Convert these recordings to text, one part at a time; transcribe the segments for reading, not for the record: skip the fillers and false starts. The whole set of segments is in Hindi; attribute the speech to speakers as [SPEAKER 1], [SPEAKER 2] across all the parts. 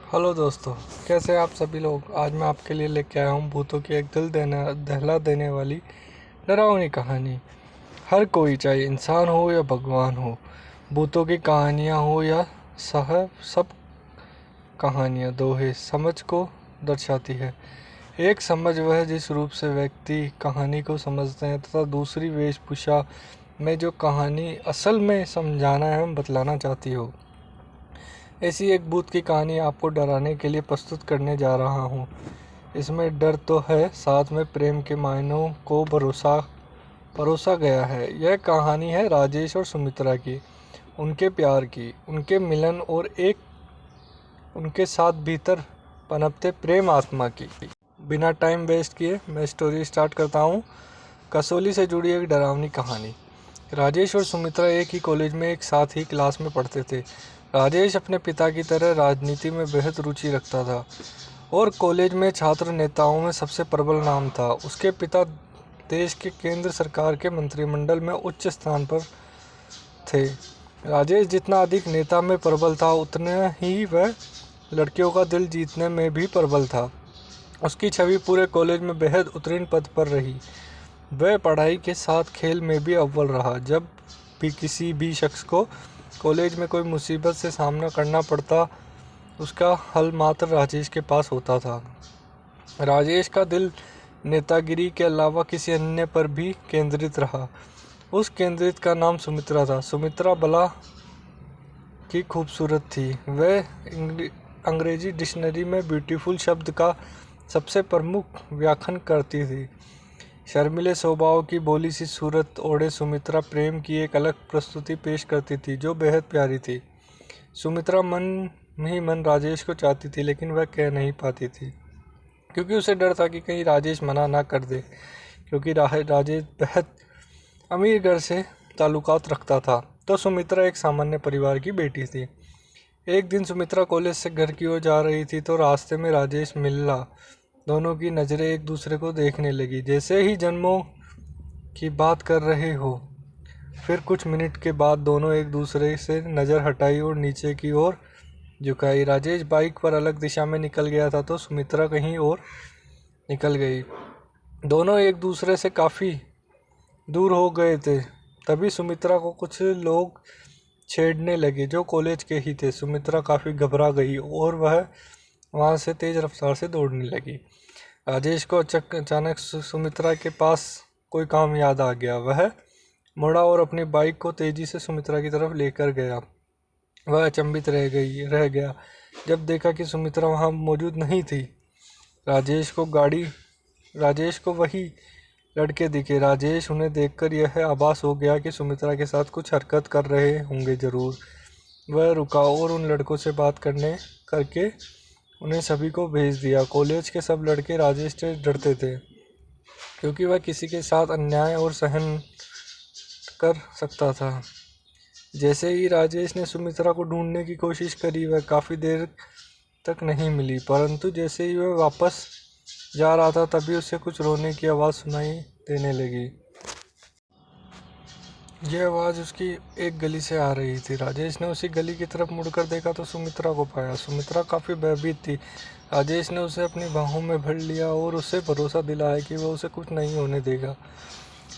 [SPEAKER 1] हेलो दोस्तों, कैसे हैं आप सभी लोग। आज मैं आपके लिए लेके आया हूँ भूतों की एक दिल दहला देने वाली डरावनी कहानी। हर कोई, चाहे इंसान हो या भगवान हो, भूतों की कहानियाँ हो या साहब, सब कहानियाँ दो ही समझ को दर्शाती है। एक समझ वह जिस रूप से व्यक्ति कहानी को समझते हैं, तथा दूसरी वेशभूषा में जो कहानी असल में समझाना एवं बतलाना चाहती हो। ऐसी एक भूत की कहानी आपको डराने के लिए प्रस्तुत करने जा रहा हूँ। इसमें डर तो है, साथ में प्रेम के मायनों को परोसा गया है। यह कहानी है राजेश और सुमित्रा की, उनके प्यार की, उनके मिलन और एक उनके साथ भीतर पनपते प्रेम आत्मा की। बिना टाइम वेस्ट किए मैं स्टोरी स्टार्ट करता हूँ। कसौली से जुड़ी एक डरावनी कहानी। राजेश और सुमित्रा एक ही कॉलेज में एक साथ ही क्लास में पढ़ते थे। राजेश अपने पिता की तरह राजनीति में बेहद रुचि रखता था और कॉलेज में छात्र नेताओं में सबसे प्रबल नाम था। उसके पिता देश के केंद्र सरकार के मंत्रिमंडल में उच्च स्थान पर थे। राजेश जितना अधिक नेता में प्रबल था, उतना ही वह लड़कियों का दिल जीतने में भी प्रबल था। उसकी छवि पूरे कॉलेज में बेहद उत्तीर्ण पद पर रही। वह पढ़ाई के साथ खेल में भी अव्वल रहा। जब भी किसी भी शख्स को कॉलेज में कोई मुसीबत से सामना करना पड़ता, उसका हल मात्र राजेश के पास होता था। राजेश का दिल नेतागिरी के अलावा किसी अन्य पर भी केंद्रित रहा। उस केंद्रित का नाम सुमित्रा था। सुमित्रा बला की खूबसूरत थी। वह अंग्रेजी डिक्शनरी में ब्यूटीफुल शब्द का सबसे प्रमुख व्याख्यान करती थी। शर्मीले स्वभाव की भोली सी सूरत ओढ़े सुमित्रा प्रेम की एक अलग प्रस्तुति पेश करती थी, जो बेहद प्यारी थी। सुमित्रा मन ही मन राजेश को चाहती थी, लेकिन वह कह नहीं पाती थी, क्योंकि उसे डर था कि कहीं राजेश मना ना कर दे, क्योंकि राजेश बेहद अमीर घर से ताल्लुकात रखता था। तो सुमित्रा एक सामान्य परिवार की बेटी थी। एक दिन सुमित्रा कॉलेज से घर की ओर जा रही थी, तो रास्ते में राजेश मिला। दोनों की नज़रें एक दूसरे को देखने लगी, जैसे ही जन्मों की बात कर रहे हो। फिर कुछ मिनट के बाद दोनों एक दूसरे से नज़र हटाई और नीचे की ओर झुकाई। राजेश बाइक पर अलग दिशा में निकल गया था, तो सुमित्रा कहीं और निकल गई। दोनों एक दूसरे से काफ़ी दूर हो गए थे। तभी सुमित्रा को कुछ लोग छेड़ने लगे, जो कॉलेज के ही थे। सुमित्रा काफ़ी घबरा गई और वह वहाँ से तेज़ रफ्तार से दौड़ने लगी। राजेश को अचानक सुमित्रा के पास कोई काम याद आ गया। वह मुड़ा और अपनी बाइक को तेज़ी से सुमित्रा की तरफ लेकर गया। वह अचंभित रह गया जब देखा कि सुमित्रा वहाँ मौजूद नहीं थी। राजेश को वही लड़के दिखे। राजेश उन्हें देखकर यह आभास हो गया कि सुमित्रा के साथ कुछ हरकत कर रहे होंगे ज़रूर। वह रुका और उन लड़कों से बात करके उन्हें सभी को भेज दिया। कॉलेज के सब लड़के राजेश से डरते थे, क्योंकि वह किसी के साथ अन्याय और सहन कर सकता था। जैसे ही राजेश ने सुमित्रा को ढूंढने की कोशिश करी, वह काफ़ी देर तक नहीं मिली। परंतु जैसे ही वह वापस जा रहा था, तभी उसे कुछ रोने की आवाज़ सुनाई देने लगी। यह आवाज़ उसकी एक गली से आ रही थी। राजेश ने उसी गली की तरफ मुड़कर देखा तो सुमित्रा को पाया। सुमित्रा काफ़ी भयभीत थी। राजेश ने उसे अपनी बाहों में भर लिया और उसे भरोसा दिलाया कि वह उसे कुछ नहीं होने देगा।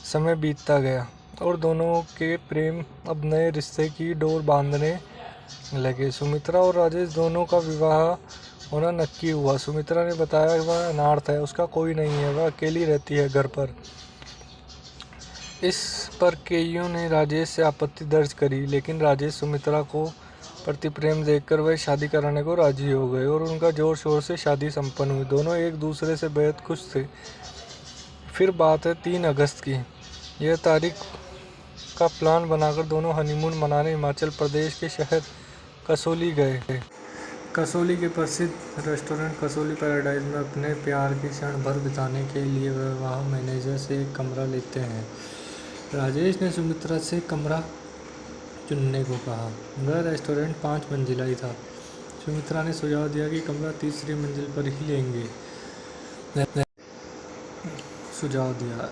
[SPEAKER 1] समय बीतता गया और दोनों के प्रेम अब नए रिश्ते की डोर बांधने लगे। सुमित्रा और राजेश दोनों का विवाह होना नक्की हुआ। सुमित्रा ने बताया कि वह अनाथ है, उसका कोई नहीं है, वह अकेली रहती है घर पर। इस पर कईयों ने राजेश से आपत्ति दर्ज करी, लेकिन राजेश सुमित्रा को प्रति प्रेम देखकर वह शादी कराने को राजी हो गए और उनका जोर शोर से शादी संपन्न हुई। दोनों एक दूसरे से बेहद खुश थे। फिर बात है 3 अगस्त की। यह तारीख का प्लान बनाकर दोनों हनीमून मनाने हिमाचल प्रदेश के शहर कसौली गए। कसौली के प्रसिद्ध रेस्टोरेंट कसौली पैराडाइज में अपने प्यार की क्षण भर बिताने के लिए वह वहाँ मैनेजर से एक कमरा लेते हैं। राजेश ने सुमित्रा से कमरा चुनने को कहा। वह रेस्टोरेंट 5 मंजिला ही था। सुमित्रा ने सुझाव दिया कि कमरा तीसरी मंजिल पर ही लेंगे।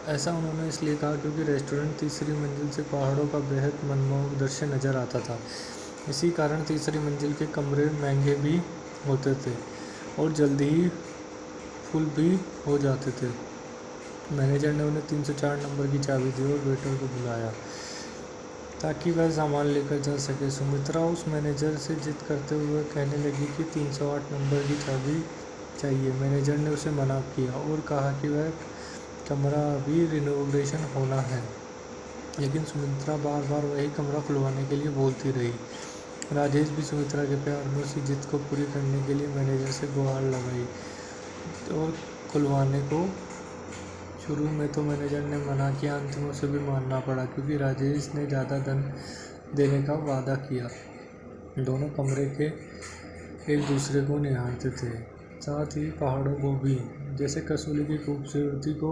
[SPEAKER 1] ऐसा उन्होंने इसलिए कहा क्योंकि रेस्टोरेंट तीसरी मंजिल से पहाड़ों का बेहद मनमोहक दृश्य नज़र आता था। इसी कारण तीसरी मंजिल के कमरे महंगे भी होते थे और जल्दी ही फुल भी हो जाते थे। मैनेजर ने उन्हें 304 नंबर की चाबी दी और वेटर को बुलाया ताकि वह सामान लेकर जा सके। सुमित्रा उस मैनेजर से जिद करते हुए कहने लगी कि 308 नंबर की चाबी चाहिए। मैनेजर ने उसे मना किया और कहा कि वह कमरा अभी रिनोवेशन होना है, लेकिन सुमित्रा बार बार वही कमरा खुलवाने के लिए बोलती रही। राजेश भी सुमित्रा के प्यार में उसी जिद को पूरी करने के लिए मैनेजर से गुहार लगाई और खुलवाने को। शुरू में तो मैनेजर ने मना किया, अंत में उसे भी मानना पड़ा क्योंकि राजेश ने ज़्यादा धन देने का वादा किया। दोनों कमरे के एक दूसरे को निहारते थे, साथ ही पहाड़ों को भी, जैसे कसौली की खूबसूरती को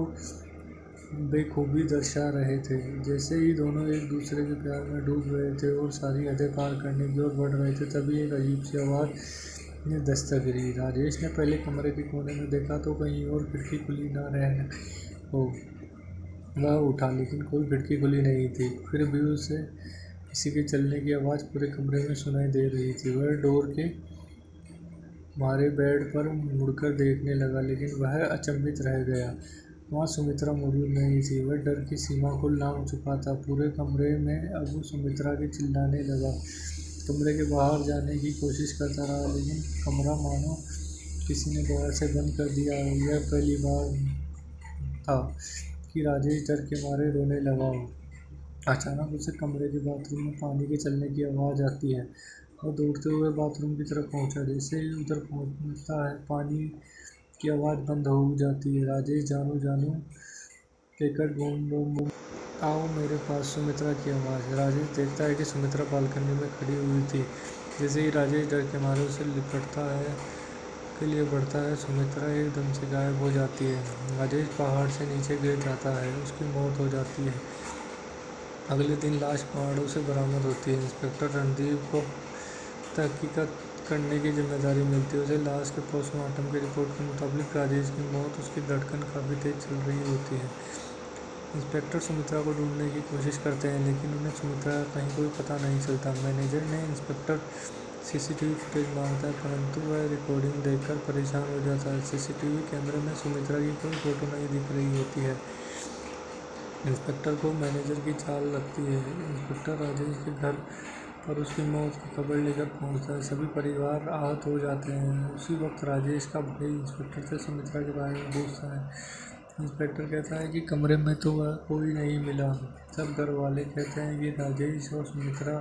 [SPEAKER 1] बेखूबी दर्शा रहे थे। जैसे ही दोनों एक दूसरे के प्यार में डूब गए थे और सारी हदें पार करने की ओर बढ़ रहे थे, तभी एक अजीब सी आवाज़ ने दस्तक दी। राजेश ने पहले कमरे के कोने में देखा तो कहीं और खिड़की खुली ना रह हो। वह उठा, लेकिन कोई खिड़की खुली नहीं थी। फिर भी उसे किसी के चलने की आवाज़ पूरे कमरे में सुनाई दे रही थी। वह डोर के मारे बेड पर मुड़कर देखने लगा, लेकिन वह अचंभित रह गया। वहाँ सुमित्रा मौजूद नहीं थी। वह डर की सीमा को लांघ चुका था। पूरे कमरे में अब सुमित्रा के चिल्लाने लगा। कमरे के बाहर जाने की कोशिश करता रहा, लेकिन कमरा मानो किसी ने बाहर से बंद कर दिया। यह पहली बार था कि राजेश डर के मारे रोने लगा हो। अचानक उसे कमरे के बाथरूम में पानी के चलने की आवाज़ आती है। वह दौड़ते हुए बाथरूम की तरफ पहुंचा। जैसे ही उधर पहुंचता है, पानी की आवाज़ बंद हो जाती है। राजेश जानू जानू कहकर ढूंढ आओ मेरे पास, सुमित्रा की आवाज़। राजेश देखता है कि सुमित्रा बालकनी में खड़ी हुई थी। जैसे ही राजेश डर के मारे उसे लिपटता है के लिए बढ़ता है, सुमित्रा एकदम से गायब हो जाती है। राजेश पहाड़ से नीचे गिर जाता है, उसकी मौत हो जाती है। अगले दिन लाश पहाड़ों से बरामद होती है। इंस्पेक्टर रणदीप को तहकीकात करने की जिम्मेदारी मिलती है। उसे लाश के पोस्टमार्टम की रिपोर्ट के मुताबिक राजेश की मौत उसकी धड़कन काफ़ी तेज चल रही होती है। इंस्पेक्टर सुमित्रा को ढूंढने की कोशिश करते हैं, लेकिन उन्हें सुमित्रा का कहीं कोई पता नहीं चलता। मैनेजर ने इंस्पेक्टर सीसीटीवी फुटेज मांगता है, परंतु वह रिकॉर्डिंग देखकर परेशान हो जाता है। सीसीटीवी कैमरे में सुमित्रा की कोई फोटो नहीं दिख रही होती है। इंस्पेक्टर को मैनेजर की चाल लगती है। इंस्पेक्टर राजेश के घर पर उसकी मौत की खबर लेकर पहुंचता है। सभी परिवार आहत हो जाते हैं। उसी वक्त राजेश का भाई इंस्पेक्टर से सुमित्रा के बारे में पूछता है। इंस्पेक्टर कहता है कि कमरे में तो वह कोई नहीं मिला। सब घर वाले कहते हैं कि राजेश और सुमित्रा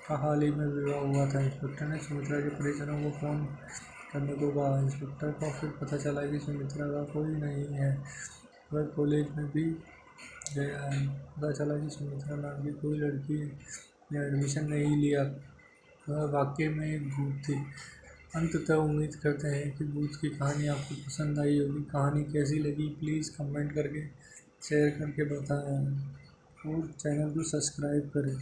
[SPEAKER 1] का हाल ही में विवाह हुआ था। इंस्पेक्टर ने सुमित्रा के परिजनों को फ़ोन करने को कहा। इंस्पेक्टर को फिर पता चला कि सुमित्रा का कोई नहीं है। वह कॉलेज में भी गया है। पता चला कि सुमित्रा नाम की कोई लड़की ने एडमिशन नहीं लिया। वह वाकई में एक भूत थी। अंततः उम्मीद करते हैं कि भूत की कहानी आपको पसंद आई होगी। कहानी कैसी लगी प्लीज़ कमेंट करके शेयर करके बताएं और चैनल को सब्सक्राइब करें।